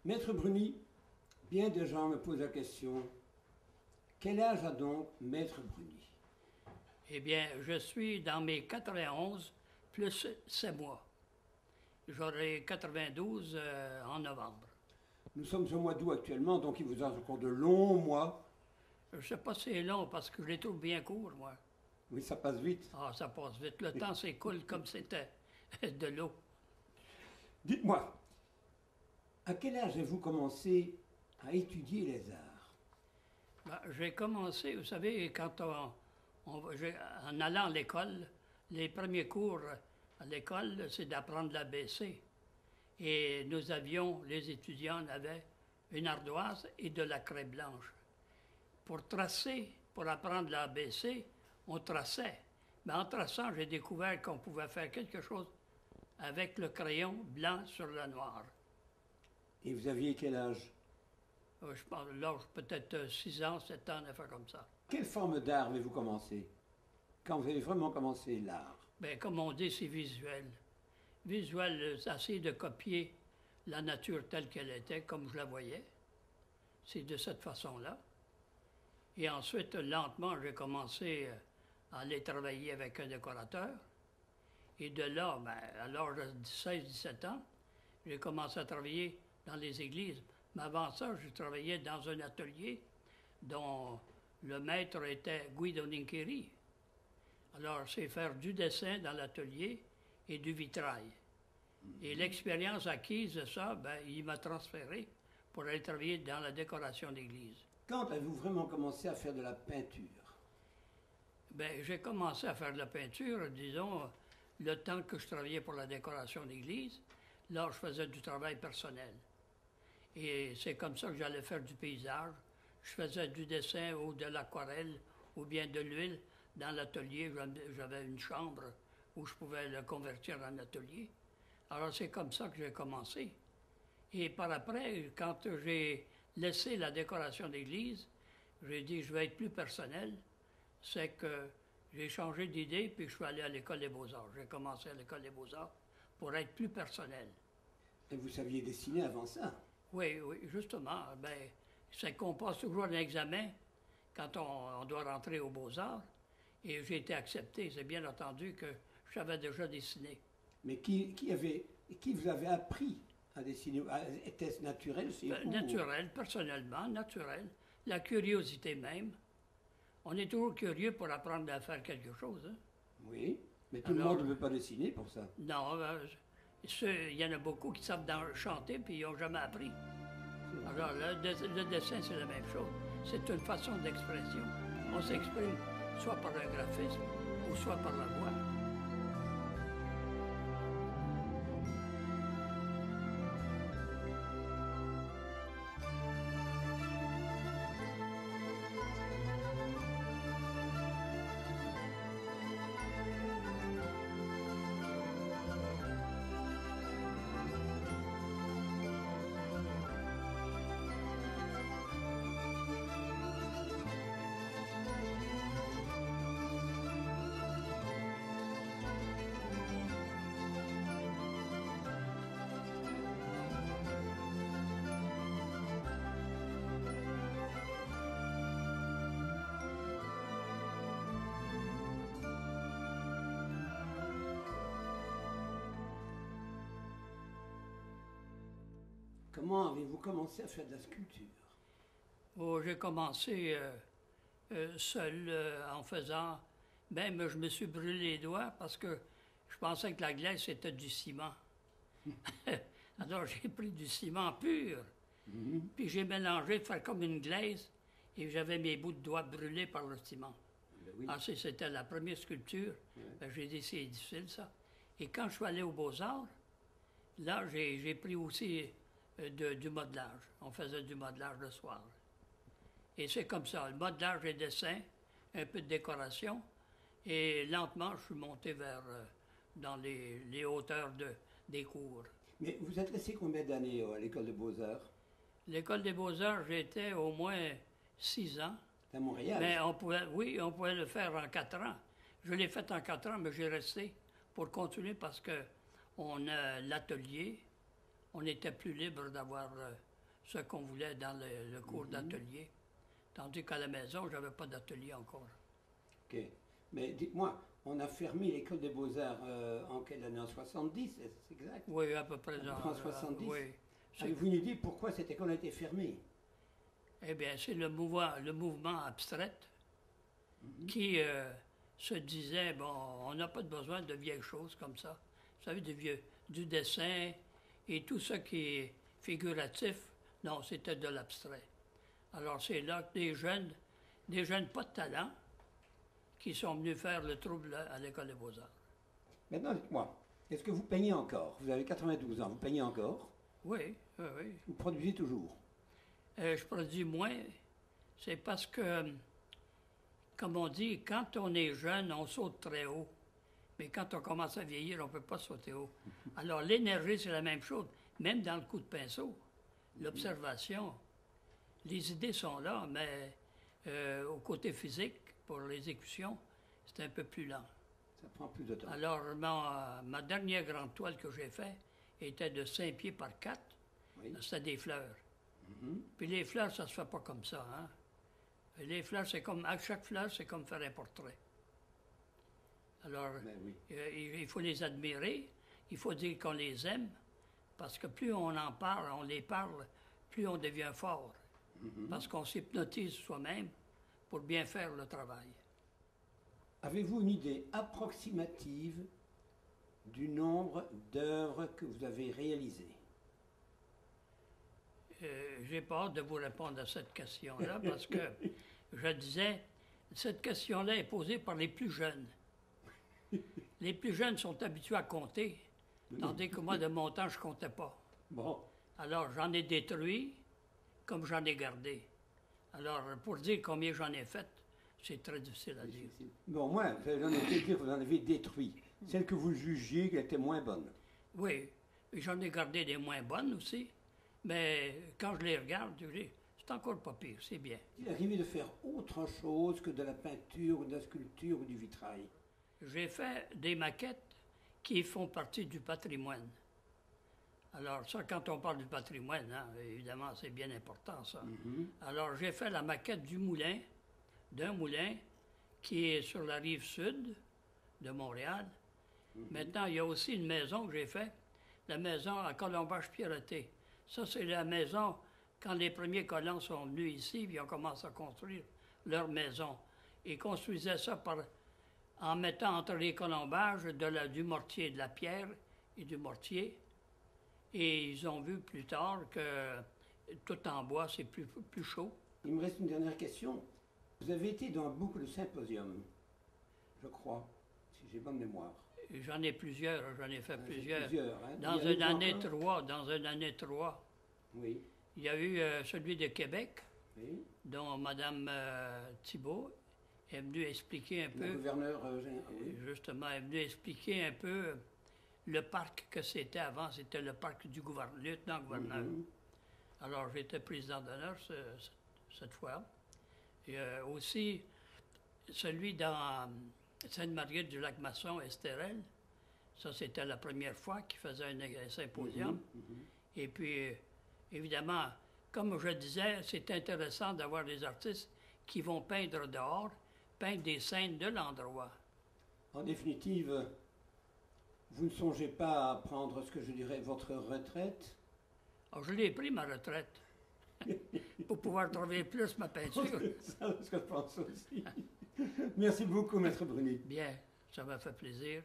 Maître Bruni, bien de gens me posent la question, quel âge a donc Maître Bruni? Eh bien, je suis dans mes 91 plus 7 mois. J'aurai 92 en novembre. Nous sommes au mois d'août actuellement, donc il vous reste encore de longs mois. Je ne sais pas si c'est long parce que je les trouve bien courts, moi. Oui, ça passe vite. Ah, ça passe vite. Le temps s'écoule comme c'était de l'eau. Dites-moi, à quel âge avez-vous commencé à étudier les arts? Ben, j'ai commencé, vous savez, en allant à l'école, les premiers cours à l'école, c'est d'apprendre l'ABC. Et nous avions, les étudiants avaient une ardoise et de la craie blanche. Pour tracer, pour apprendre l'ABC, on traçait. Mais en traçant, j'ai découvert qu'on pouvait faire quelque chose avec le crayon blanc sur le noir. Et vous aviez quel âge? Je pense, l'âge peut-être 6 ans, 7 ans, une affaire comme ça. Quelle forme d'art avez-vous commencé? Quand vous avez vraiment commencé l'art? Bien, comme on dit, c'est visuel. Visuel, c'est essayer de copier la nature telle qu'elle était, comme je la voyais. C'est de cette façon-là. Et ensuite, lentement, j'ai commencé à aller travailler avec un décorateur. Et de là, ben, à l'âge de 16-17 ans, j'ai commencé à travailler dans les églises. Mais avant ça, je travaillais dans un atelier dont le maître était Guido Nincheri. Alors, c'est faire du dessin dans l'atelier et du vitrail. Et l'expérience acquise de ça, ben, il m'a transféré pour aller travailler dans la décoration d'église. Quand avez-vous vraiment commencé à faire de la peinture? Ben, j'ai commencé à faire de la peinture, disons, le temps que je travaillais pour la décoration d'église. Là, je faisais du travail personnel. Et c'est comme ça que j'allais faire du paysage. Je faisais du dessin ou de l'aquarelle ou bien de l'huile. Dans l'atelier, j'avais une chambre où je pouvais le convertir en atelier. Alors c'est comme ça que j'ai commencé. Et par après, quand j'ai laissé la décoration d'église, j'ai dit je vais être plus personnel. C'est que j'ai changé d'idée puis je suis allé à l'école des beaux-arts. J'ai commencé à l'école des beaux-arts pour être plus personnel. Et vous saviez dessiner avant ça? Oui, oui, justement. Ben, c'est qu'on passe toujours un examen quand on doit rentrer aux beaux-arts. Et j'ai été accepté. C'est bien entendu que je savais déjà dessiner. Mais qui vous avait appris à dessiner? Était-ce naturel chez vous? Naturel, personnellement, naturel. La curiosité même. On est toujours curieux pour apprendre à faire quelque chose. Hein? Oui, mais tout le monde ne veut pas dessiner pour ça. Non, il y en a beaucoup qui savent chanter puis ils n'ont jamais appris. Alors, le dessin, c'est la même chose. C'est une façon d'expression. On s'exprime soit par le graphisme ou soit par la voix. Comment avez-vous commencé à faire de la sculpture? Oh, j'ai commencé seul en faisant. Même je me suis brûlé les doigts parce que je pensais que la glace était du ciment. Alors j'ai pris du ciment pur. Puis j'ai mélangé, faire comme une glace, et j'avais mes bouts de doigts brûlés par le ciment. Ben oui. Ah, c'était la première sculpture. Ben, j'ai dit, c'est difficile ça. Et quand je suis allé aux Beaux-Arts, là, j'ai pris aussi du modelage. On faisait du modelage le soir. Et c'est comme ça, le modelage et dessin, un peu de décoration. Et lentement, je suis monté vers dans les hauteurs des cours. Mais vous êtes resté combien d'années à l'école de Beaux-Arts? L'école des Beaux-Arts, j'étais au moins 6 ans. C'est à Montréal? Mais on pouvait le faire en 4 ans. Je l'ai fait en 4 ans, mais j'ai resté pour continuer parce que on a l'atelier. On était plus libre d'avoir ce qu'on voulait dans le cours d'atelier. Tandis qu'à la maison, je n'avais pas d'atelier encore. OK. Mais dites-moi, on a fermé l'école des Beaux-Arts en quelle année? En 70, c'est exact? Oui, à peu près. En 70? Oui. Avez-vous une idée pourquoi cette école a été fermée? Eh bien, c'est le mouvement abstrait qui se disait, bon, on n'a pas besoin de vieilles choses comme ça. Vous savez, du dessin et tout ce qui est figuratif, non, c'était de l'abstrait. Alors, c'est là que des jeunes pas de talent, qui sont venus faire le trouble à l'École des Beaux-Arts. Maintenant, dites-moi, est-ce que vous peignez encore? Vous avez 92 ans, vous peignez encore? Oui, oui, oui. Vous produisez toujours? Je produis moins. C'est parce que, comme on dit, quand on est jeune, on saute très haut. Mais quand on commence à vieillir, on ne peut pas sauter haut. Alors, l'énergie, c'est la même chose. Même dans le coup de pinceau, l'observation, les idées sont là, mais au côté physique, pour l'exécution, c'est un peu plus lent. Ça prend plus de temps. Alors, ma dernière grande toile que j'ai faite était de 5 pieds par 4. Oui. C'était des fleurs. Puis les fleurs, ça ne se fait pas comme ça. Hein? Les fleurs, c'est comme, à chaque fleur, c'est comme faire un portrait. Alors, oui. Il faut les admirer, il faut dire qu'on les aime, parce que plus on en parle, on les parle, plus on devient fort. Parce qu'on s'hypnotise soi-même pour bien faire le travail. Avez-vous une idée approximative du nombre d'œuvres que vous avez réalisées? J'ai pas hâte de vous répondre à cette question-là parce que je disais, cette question-là est posée par les plus jeunes. Les plus jeunes sont habitués à compter, tandis que moi, de mon temps, je ne comptais pas. Bon. Alors, j'en ai détruit comme j'en ai gardé. Alors, pour dire combien j'en ai fait, c'est très difficile à dire. Bon, moi, vous avez l'honnêteté de dire que vous en avez détruit. Celles que vous jugiez qu'elles étaient moins bonnes. Oui, j'en ai gardé des moins bonnes aussi, mais quand je les regarde, je dis, c'est encore pas pire, c'est bien. Il est arrivé de faire autre chose que de la peinture, ou de la sculpture, ou du vitrail. J'ai fait des maquettes qui font partie du patrimoine. Alors ça, quand on parle du patrimoine, hein, évidemment, c'est bien important, ça. Alors j'ai fait la maquette d'un moulin qui est sur la rive sud de Montréal. Maintenant, il y a aussi une maison que j'ai faite, la maison à Colombage-Pierreté. Ça, c'est la maison, quand les premiers colons sont venus ici, puis ils ont commencé à construire leur maison. Ils construisaient ça en mettant entre les colombages du mortier, de la pierre et du mortier. Et ils ont vu plus tard que tout en bois, c'est plus chaud. Il me reste une dernière question. Vous avez été dans beaucoup de symposiums, je crois, si j'ai bonne mémoire. J'en ai plusieurs, j'en ai fait plusieurs. Hein? Dans une année 3, oui. Il y a eu celui de Québec, Oui. dont Mme Thibault est venue expliquer un peu. Le gouverneur, oui. Justement, est venue expliquer un peu le parc que c'était avant. C'était le parc du lieutenant-gouverneur. Alors, j'étais président d'honneur cette fois. Et aussi, celui dans Sainte-Marguerite du Lac-Masson, Estérel, ça, c'était la première fois qu'il faisait un symposium. Et puis, évidemment, comme je disais, c'est intéressant d'avoir des artistes qui vont peindre dehors, peindre des scènes de l'endroit. En définitive, vous ne songez pas à prendre ce que je dirais votre retraite? Alors, je l'ai pris, ma retraite, pour pouvoir travailler plus ma peinture. C'est ce que je pense aussi. Merci beaucoup, Maître Bruni. Bien, ça m'a fait plaisir.